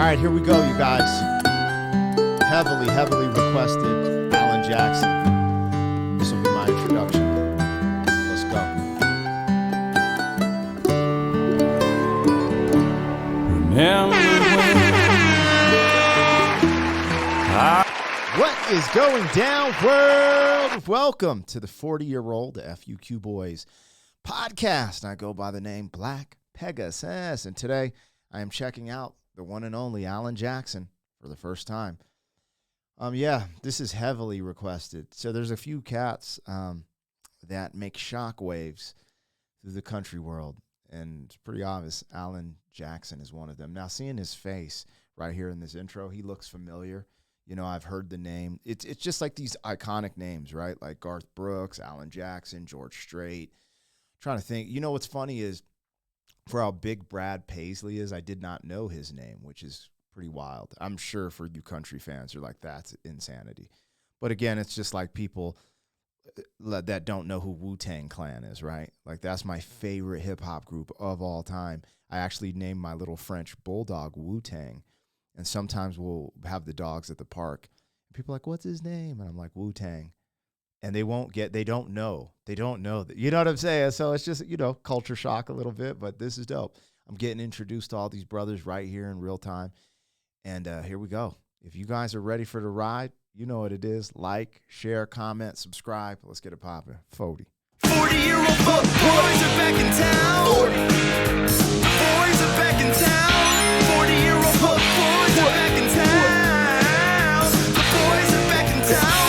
right, here we go, you guys. Heavily requested Alan Jackson. This will be my introduction. Let's go. Remember What is going down, world? Welcome to the 40-year-old FUQ Boys podcast. I go by the name Black Pegasus, and today I am checking out the one and only Alan Jackson for the first time. This is heavily requested. So there's a few cats that make shockwaves through the country world, and it's pretty obvious Alan Jackson is one of them. Now, seeing his face right here in this intro, he looks familiar. You know, I've heard the name. It's just like these iconic names, right? Like Garth Brooks, Alan Jackson, George Strait. I'm trying to think. You know what's funny is, for how big Brad Paisley is, I did not know his name, which is pretty wild. I'm sure for you country fans, you're like, that's insanity. But again, it's just like people that don't know who Wu-Tang Clan is, right? Like, that's my favorite hip-hop group of all time. I actually named my little French bulldog Wu-Tang, and sometimes we'll have the dogs at the park. And people are like, what's his name? And I'm like, Wu-Tang. And they don't know that. You know what I'm saying? So it's just, culture shock a little bit, but this is dope. I'm getting introduced to all these brothers right here in real time. And here we go. If you guys are ready for the ride, you know what it is. Like, share, comment, subscribe. Let's get it popping. 40. 40-year-old boys are back in town. 40. The boys are back in town. 40-year-old boys are back in town. The boys are back in town.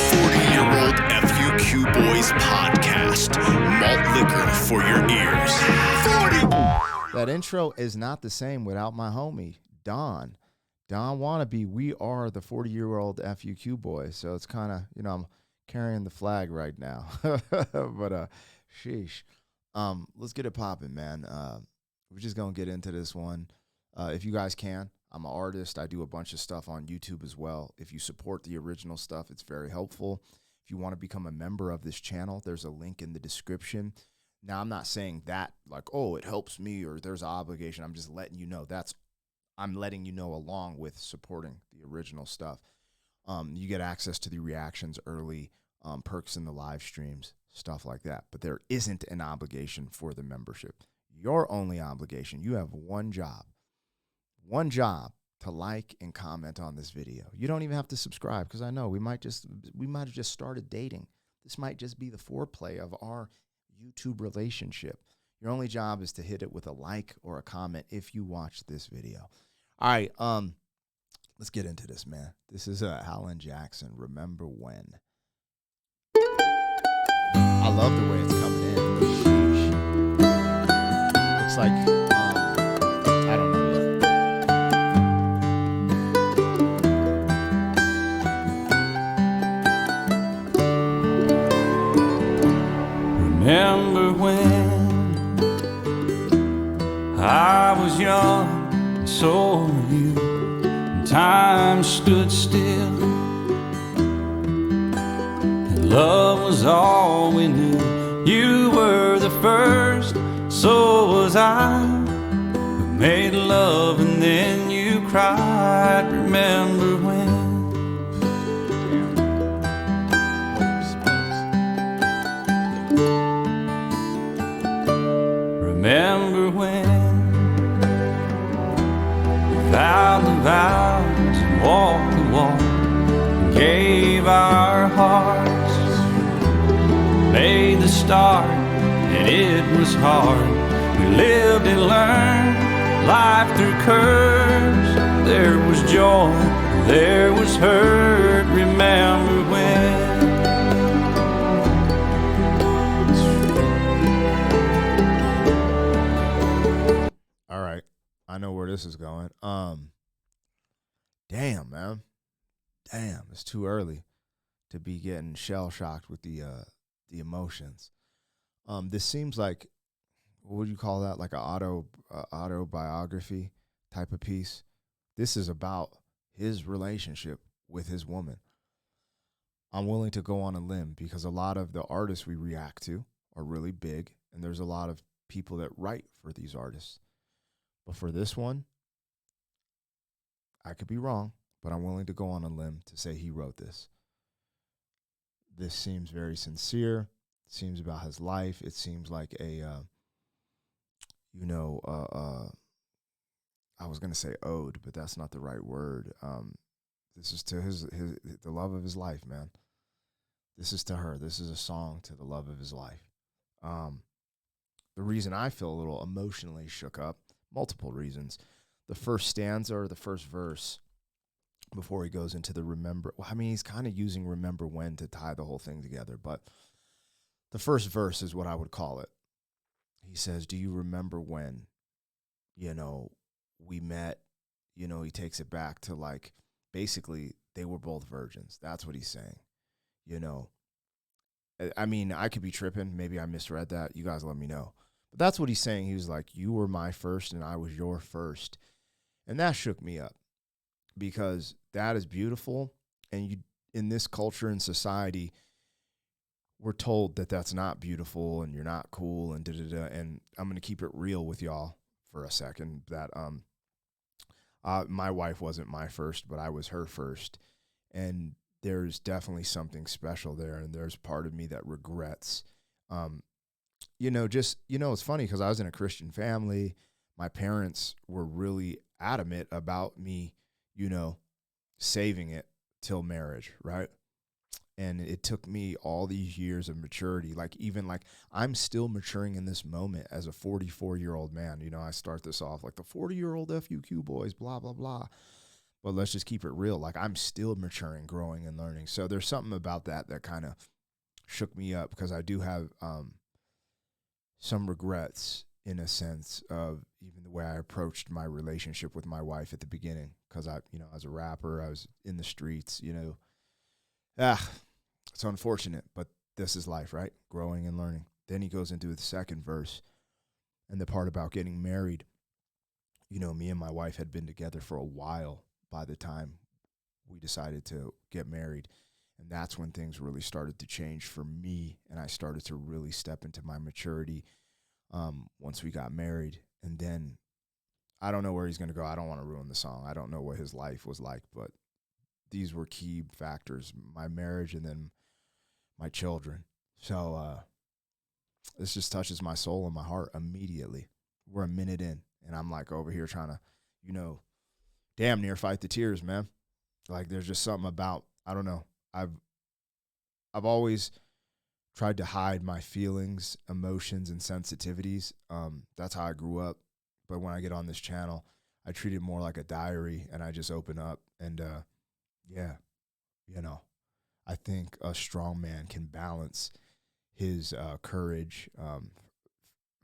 40-year-old FUQ Boys podcast. Malt liquor for your ears. 40. That intro is not the same without my homie, Don. Don Wannabe, we are the 40-year-old FUQ boys. So it's kind of, I'm carrying the flag right now. But, sheesh. Let's get it popping, man. We're just going to get into this one. If you guys can, I'm an artist. I do a bunch of stuff on YouTube as well. If you support the original stuff, it's very helpful. If you want to become a member of this channel, there's a link in the description. Now, I'm not saying that like, oh, it helps me or there's an obligation. I'm just letting you know I'm letting you know along with supporting the original stuff. You get access to the reactions early, perks in the live streams, stuff like that. But there isn't an obligation for the membership. Your only obligation, you have one job to like and comment on this video. You don't even have to subscribe, because I know we might have just started dating. This might just be the foreplay of our YouTube relationship. Your only job is to hit it with a like or a comment if you watch this video. All right, let's get into this, man. This is Alan Jackson, Remember When. I love the way it's coming in. Sheesh. Looks like, I don't know yet. Remember when I was young, and so were you, and time stood still, and love was all we knew. You were the first, so was I. We made love and then you cried. Remember when? Remember when we vowed the vows and walked the walk and gave our hearts, made the start, and it was hard. We lived and learned life through curves. There was joy, there was hurt. Remember when? I know where this is going. Damn, man. Damn, it's too early to be getting shell-shocked with the emotions. This seems like, what would you call that? Like an autobiography type of piece. This is about his relationship with his woman. I'm willing to go on a limb because a lot of the artists we react to are really big, and there's a lot of people that write for these artists. But for this one, I could be wrong, but I'm willing to go on a limb to say he wrote this. This seems very sincere. It seems about his life. It seems like a, I was gonna say ode, but that's not the right word. This is to his the love of his life, man. This is to her. This is a song to the love of his life. The reason I feel a little emotionally shook up, multiple reasons. The first stanza or the first verse, before he goes into the remember. Well, I mean, he's kind of using remember when to tie the whole thing together, but the first verse is what I would call it. He says, do you remember when, we met? He takes it back to like, basically, they were both virgins. That's what he's saying. I mean, I could be tripping. Maybe I misread that. You guys let me know. But that's what he's saying. He was like, you were my first and I was your first. And that shook me up because that is beautiful. And in this culture and society, we're told that that's not beautiful and you're not cool and da-da-da. And I'm going to keep it real with y'all for a second that my wife wasn't my first, but I was her first. And there's definitely something special there. And there's part of me that regrets, it's funny because I was in a Christian family. My parents were really adamant about me, saving it till marriage, right? And it took me all these years of maturity. I'm still maturing in this moment as a 44-year-old man. I start this off like the 40-year-old FUQ boys, blah, blah, blah. But let's just keep it real. Like I'm still maturing, growing, and learning. So there's something about that kind of shook me up because I do have some regrets in a sense of even the way I approached my relationship with my wife at the beginning. Because as a rapper, I was in the streets, it's unfortunate, but this is life, right? Growing and learning. Then he goes into the second verse and the part about getting married. Me and my wife had been together for a while by the time we decided to get married. And that's when things really started to change for me. And I started to really step into my maturity once we got married. And then I don't know where he's going to go. I don't want to ruin the song. I don't know what his life was like, but these were key factors, my marriage and then my children. So this just touches my soul and my heart immediately. We're a minute in, and I'm like over here trying to, damn near fight the tears, man. Like there's just something about, I don't know. I've always tried to hide my feelings, emotions, and sensitivities. That's how I grew up. But when I get on this channel, I treat it more like a diary, and I just open up. And, I think a strong man can balance his courage,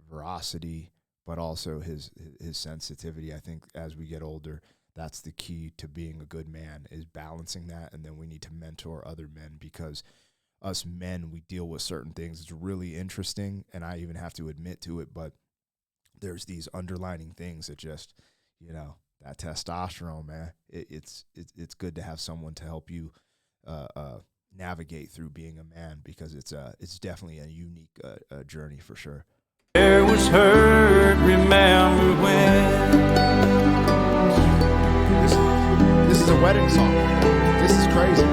veracity, but also his sensitivity. I think as we get older, that's the key to being a good man, is balancing that. And then we need to mentor other men because us men, we deal with certain things. It's really interesting, and I even have to admit to it, but there's these underlining things that just, that testosterone, man, it's good to have someone to help you navigate through being a man, because it's definitely a unique journey for sure. There was hurt, remember when. This is a wedding song. This is crazy.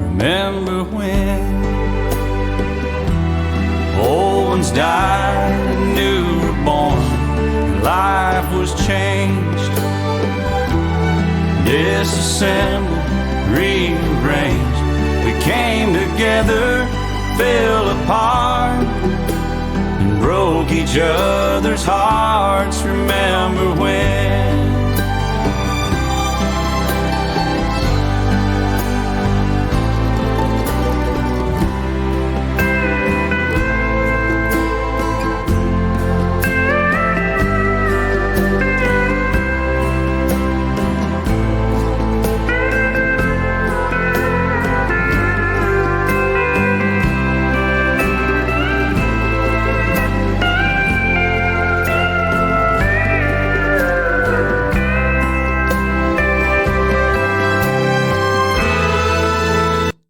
Remember when old ones died and new were born, life was changed, disassembled, rearranged. We came together, fell apart, and broke each other's hearts. Remember when.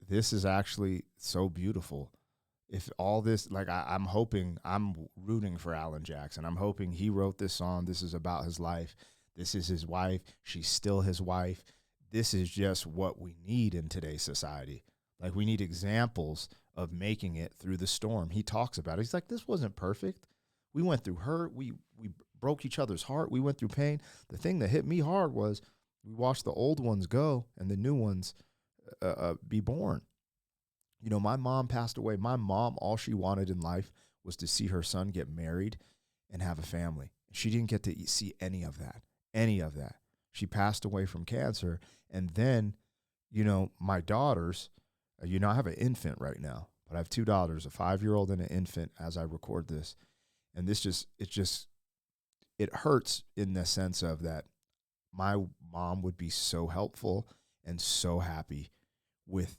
This is actually so beautiful. If all this, I'm hoping, I'm rooting for Alan Jackson. I'm hoping he wrote this song. This is about his life. This is his wife. She's still his wife. This is just what we need in today's society. Like, we need examples of making it through the storm. He talks about it. He's like, this wasn't perfect. We went through hurt. We broke each other's heart. We went through pain. The thing that hit me hard was we watched the old ones go and the new ones be born. You know, my mom passed away. My mom, all she wanted in life was to see her son get married and have a family. She didn't get to see any of that, She passed away from cancer. And then, you know, my daughters, you know, I have an infant right now, but I have two daughters, a 5-year-old and an infant as I record this. And it hurts in the sense of that my mom would be so helpful and so happy with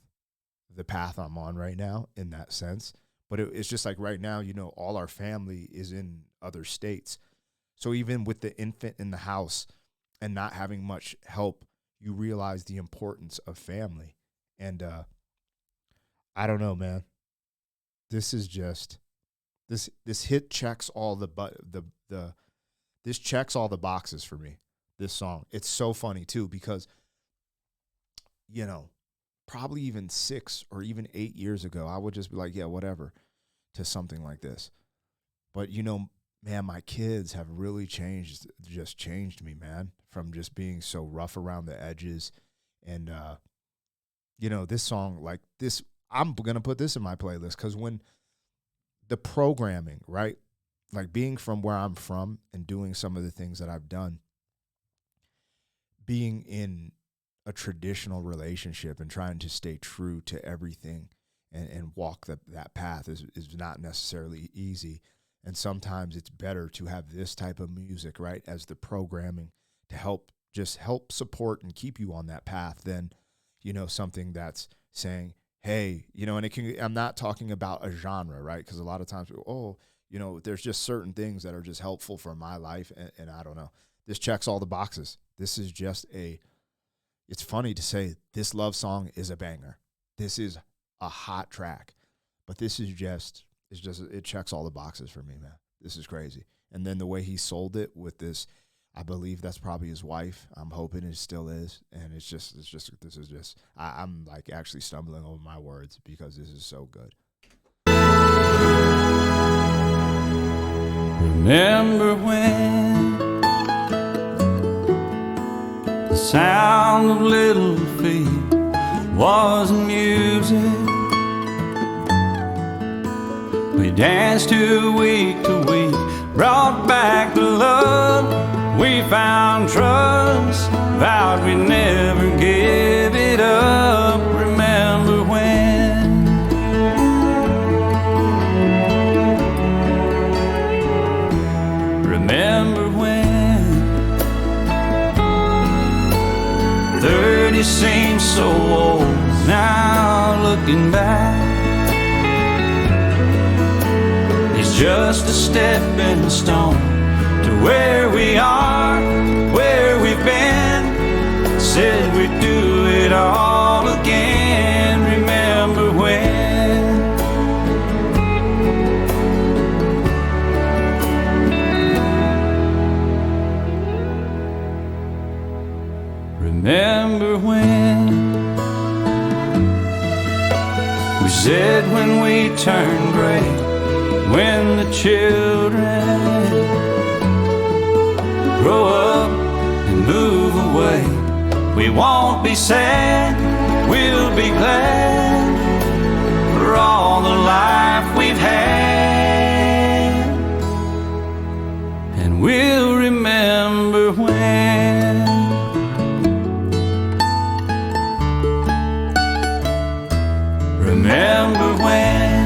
the path I'm on right now in that sense. But it's just like right now, you know, all our family is in other states. So even with the infant in the house and not having much help, you realize the importance of family. And I don't know, man. This is just this hit checks all this checks all the boxes for me. This song. It's so funny too because, you know, probably even 6 or even 8 years ago, I would just be like, yeah, whatever, to something like this. But, you know, man, my kids have really changed me, man, from just being so rough around the edges. And, you know, this song, like this, I'm going to put this in my playlist because when the programming, right, like being from where I'm from and doing some of the things that I've done, being in a traditional relationship and trying to stay true to everything and walk that path is not necessarily easy. And sometimes it's better to have this type of music, right, as the programming to help support and keep you on that path than, you know, something that's saying, hey, you know, and I'm not talking about a genre, right? Because a lot of times, you know, there's just certain things that are just helpful for my life. And I don't know, this checks all the boxes. This is just it's funny to say this love song is a banger. This is a hot track, but this is it checks all the boxes for me, man. This is crazy. And then the way he sold it with this, I believe that's probably his wife. I'm hoping it still is. And I'm like actually stumbling over my words because this is so good. Remember when the sound of little feet was music? We danced to week, brought back the love. We found trust, vowed we'd never give it up. Remember when? Remember when 30 seems so old now, looking back. It's just a stepping stone to where we are, where we've been. Said we'd do it all again. Remember when? Remember when we said when we turned gray, when the children grow up and move away, we won't be sad, we'll be glad for all the life we've had. And we'll remember when. Remember when.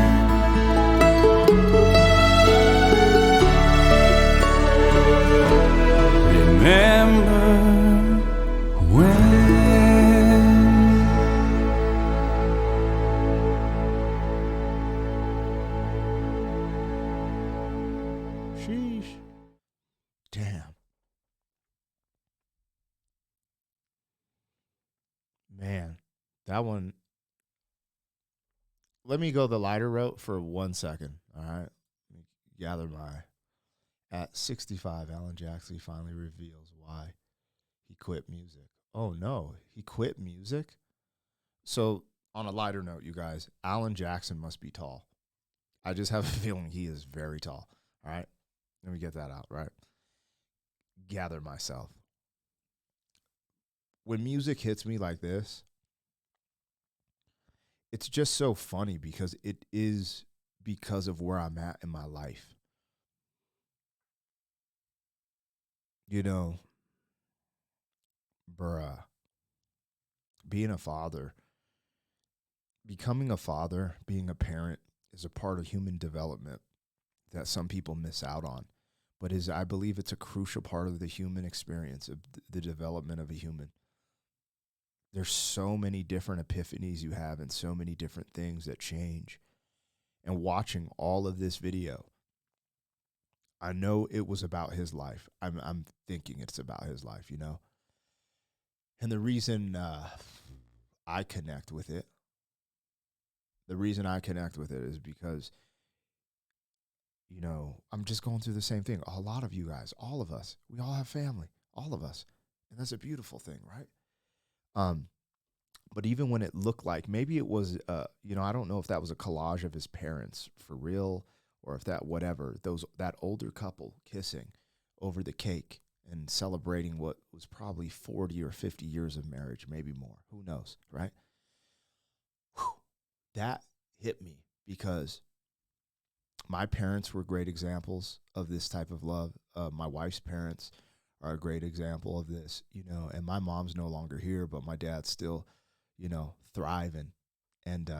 Remember when. Sheesh. Damn. Man, that one. Let me go the lighter route for 1 second. All right. Let me gather my At 65, Alan Jackson finally reveals why he quit music. Oh no, he quit music? So, on a lighter note, you guys, Alan Jackson must be tall. I just have a feeling he is very tall. All right? Let me get that out, right? Gather myself. When music hits me like this, it's just so funny because it is because of where I'm at in my life. You know, bruh, being a father, becoming a father, being a parent is a part of human development that some people miss out on. But I believe it's a crucial part of the human experience, of the development of a human. There's so many different epiphanies you have and so many different things that change. And watching all of this video, I know it was about his life. I'm thinking it's about his life, you know? And the reason I connect with it, is because, you know, I'm just going through the same thing. A lot of you guys, all of us, we all have family, all of us. And that's a beautiful thing, right? But even when it looked like, maybe it was, you know, I don't know if that was a collage of his parents for real, or if that, whatever, that older couple kissing over the cake and celebrating what was probably 40 or 50 years of marriage, maybe more. Who knows, right? Whew. That hit me because my parents were great examples of this type of love. My wife's parents are a great example of this, you know, and my mom's no longer here, but my dad's still, you know, thriving. And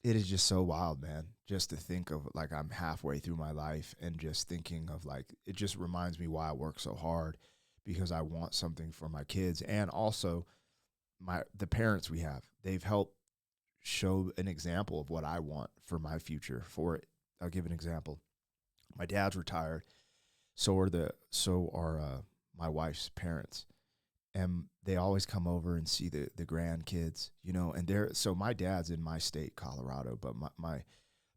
it is just so wild, man, just to think of, like, I'm halfway through my life and just thinking of, like, it just reminds me why I work so hard, because I want something for my kids. And also the parents we have, they've helped show an example of what I want for my future. I'll give an example. My dad's retired. So are my wife's parents. And they always come over and see the grandkids, you know, and so my dad's in my state, Colorado, but my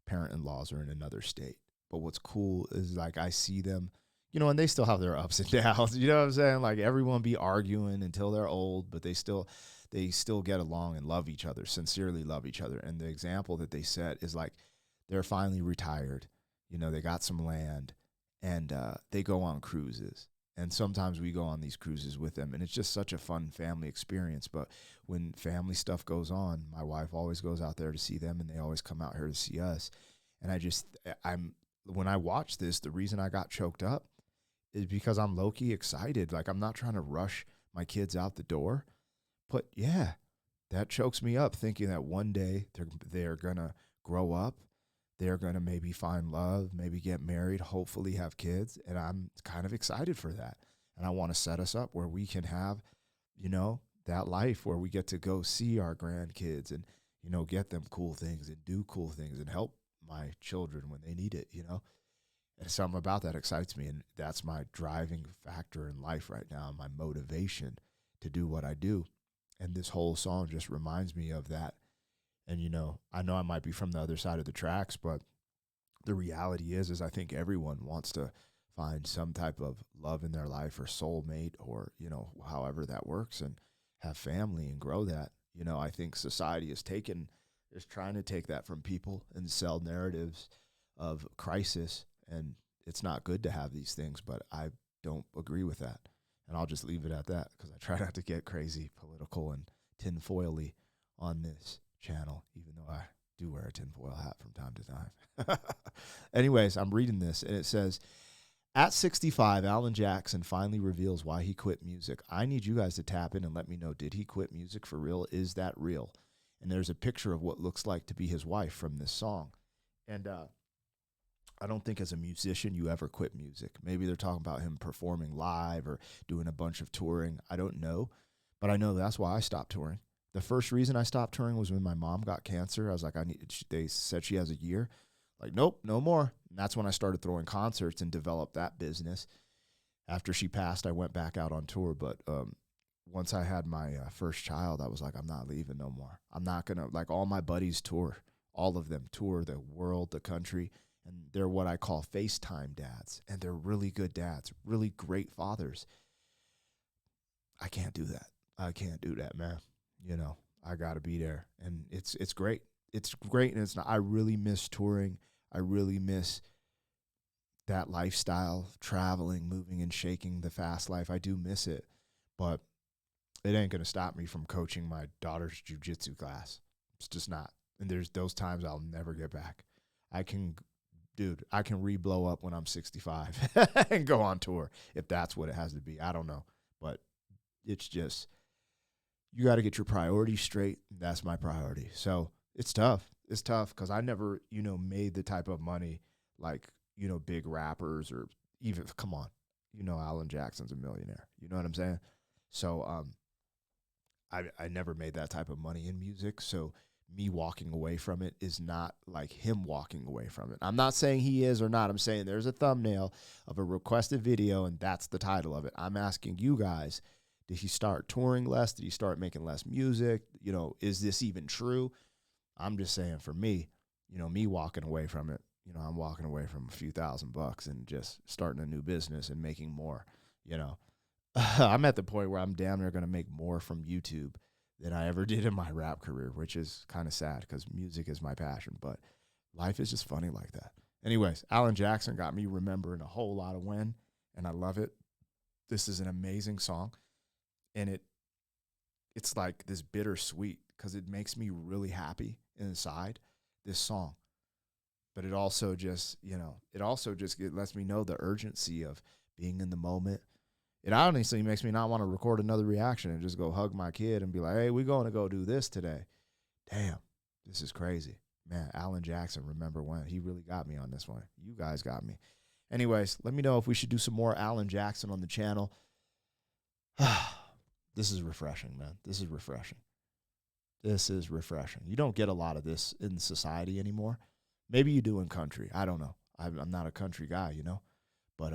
parent-in-laws are in another state. But what's cool is, like, I see them, you know, and they still have their ups and downs, you know what I'm saying? Like, everyone be arguing until they're old, but they still get along and love each other, sincerely love each other. And the example that they set is, like, they're finally retired, you know, they got some land, and they go on cruises. And sometimes we go on these cruises with them, and it's just such a fun family experience. But when family stuff goes on, my wife always goes out there to see them, and they always come out here to see us. And when I watch this, the reason I got choked up is because I'm low-key excited. Like, I'm not trying to rush my kids out the door. But yeah, that chokes me up, thinking that one day they're going to grow up. They're going to maybe find love, maybe get married, hopefully have kids. And I'm kind of excited for that. And I want to set us up where we can have, you know, that life where we get to go see our grandkids and, you know, get them cool things and do cool things and help my children when they need it, you know. And something about that excites me. And that's my driving factor in life right now, my motivation to do what I do. And this whole song just reminds me of that. And, you know I might be from the other side of the tracks, but the reality is I think everyone wants to find some type of love in their life or soulmate, or, you know, however that works, and have family and grow that. You know, I think society is trying to take that from people and sell narratives of crisis. And it's not good to have these things, but I don't agree with that. And I'll just leave it at that, because I try not to get crazy political and tinfoily on this channel, even though I do wear a tinfoil hat from time to time. Anyways, I'm reading this, and it says, at 65, Alan Jackson finally reveals why he quit music. I need you guys to tap in and let me know, did he quit music for real? Is that real? And there's a picture of what looks like to be his wife from this song. And I don't think as a musician you ever quit music. Maybe they're talking about him performing live or doing a bunch of touring. I don't know. But I know that's why I stopped touring. The first reason I stopped touring was when my mom got cancer. I was like, they said she has a year. Like, nope, no more. And that's when I started throwing concerts and developed that business. After she passed, I went back out on tour. But once I had my first child, I was like, I'm not leaving no more. I'm not going to, like, all my buddies tour. All of them tour the world, the country, and they're what I call FaceTime dads, and they're really good dads, really great fathers. I can't do that. I can't do that, man. You know, I got to be there, and it's great. It's great, and it's not. I really miss touring. I really miss that lifestyle, traveling, moving, and shaking the fast life. I do miss it, but it ain't going to stop me from coaching my daughter's jiu-jitsu class. It's just not. And there's those times I'll never get back. I can re-blow up when I'm 65 and go on tour if that's what it has to be. I don't know, but it's just, you got to get your priorities straight. That's my priority. So it's tough. It's tough because I never, made the type of money like, big rappers or even, come on, Alan Jackson's a millionaire. You know what I'm saying? So I never made that type of money in music. So me walking away from it is not like him walking away from it. I'm not saying he is or not. I'm saying there's a thumbnail of a requested video, and that's the title of it. I'm asking you guys, did he start touring less? Did he start making less music? Is this even true? I'm just saying for me, me walking away from it, I'm walking away from a few $1,000 and just starting a new business and making more, I'm at the point where I'm damn near going to make more from YouTube than I ever did in my rap career, which is kind of sad because music is my passion, but life is just funny like that. Anyways, Alan Jackson got me remembering a whole lot of when, and I love it. This is an amazing song, and it's like this bittersweet because it makes me really happy inside, this song. But it also just, it lets me know the urgency of being in the moment. It honestly makes me not want to record another reaction and just go hug my kid and be like, hey, we're going to go do this today. Damn, this is crazy. Man, Alan Jackson, remember when? He really got me on this one. You guys got me. Anyways, let me know if we should do some more Alan Jackson on the channel. This is refreshing, man. This is refreshing. This is refreshing. You don't get a lot of this in society anymore. Maybe you do in country. I don't know. I'm not a country guy, But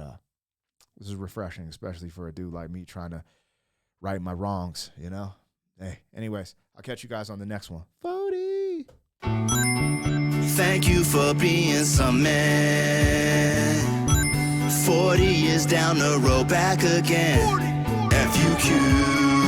this is refreshing, especially for a dude like me trying to right my wrongs, Hey, anyways, I'll catch you guys on the next one. 40. Thank you for being some man. 40 years down the road, back again. FUQ.